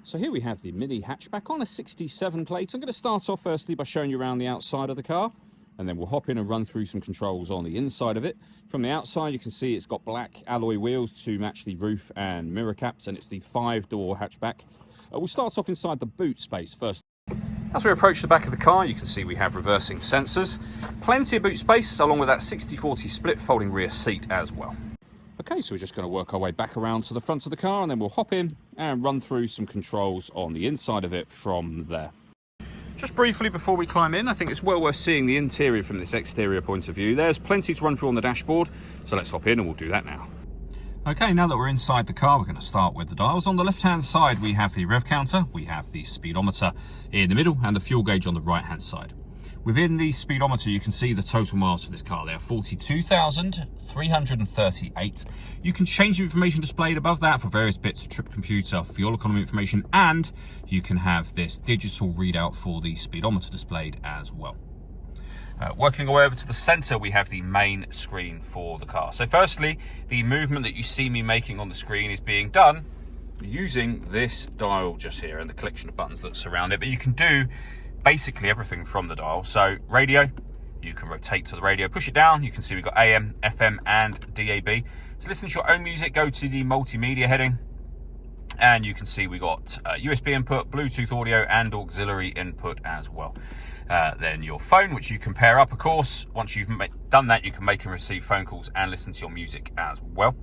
So here we have the Mini hatchback on a 67 plate. I'm going to start off firstly by showing you around the outside of the car, and then we'll hop in and run through some controls on the inside of it. From the outside, you can see it's got black alloy wheels to match the roof and mirror caps, and it's the 5-door hatchback. We'll start off inside the boot space first. As we approach the back of the car, you can see we have reversing sensors, plenty of boot space, along with that 60/40 split folding rear seat as well. Okay, so we're just going to work our way back around to the front of the car, and then we'll hop in and run through some controls on the inside of it from there. Just briefly before we climb in, I think it's well worth seeing the interior from this exterior point of view. There's plenty to run through on the dashboard, so let's hop in and we'll do that now. Okay, now that we're inside the car, we're going to start with the dials. On the left-hand side, we have the rev counter, we have the speedometer in the middle, and the fuel gauge on the right-hand side. Within the speedometer, you can see the total miles for this car. They are 42,338. You can change the information displayed above that for various bits of trip computer, fuel economy information, and you can have this digital readout for the speedometer displayed as well. Working our way over to the center, we have the main screen for the car. So firstly, the movement that you see me making on the screen is being done using this dial just here and the collection of buttons that surround it. But you can do basically everything from the dial. So radio, you can rotate to the radio, push it down, you can see we've got AM, FM and DAB. To listen to your own music, go to the multimedia heading, and you can see we got USB input, Bluetooth audio and auxiliary input as well. Then your phone, which you can pair up, of course. Once you've done that, you can make and receive phone calls and listen to your music as well.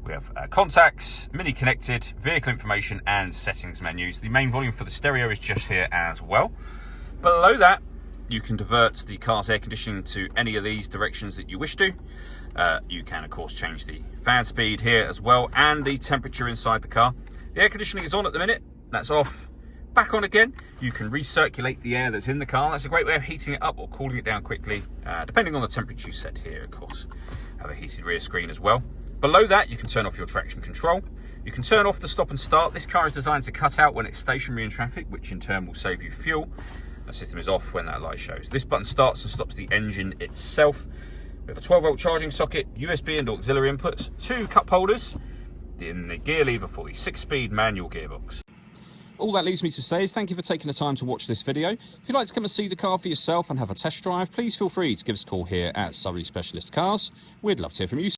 We have contacts, mini connected, vehicle information and settings menus. The main volume for the stereo is just here as well. Below that, you can divert the car's air conditioning to any of these directions that you wish to. You can, of course, change the fan speed here as well and the temperature inside the car. The air conditioning is on at the minute. That's off. Back on again. You can recirculate the air that's in the car. That's a great way of heating it up or cooling it down quickly, depending on the temperature you set here, of course. Have a heated rear screen as well. Below that, you can turn off your traction control. You can turn off the stop and start. This car is designed to cut out when it's stationary in traffic, which in turn will save you fuel. The system is off when that light shows. This button starts and stops the engine itself. We have a 12-volt charging socket, USB and auxiliary inputs, 2 cup holders, in the gear lever for the 6-speed manual gearbox. All that leaves me to say is thank you for taking the time to watch this video. If you'd like to come and see the car for yourself and have a test drive, please feel free to give us a call here at Surrey Specialist Cars. We'd love to hear from you.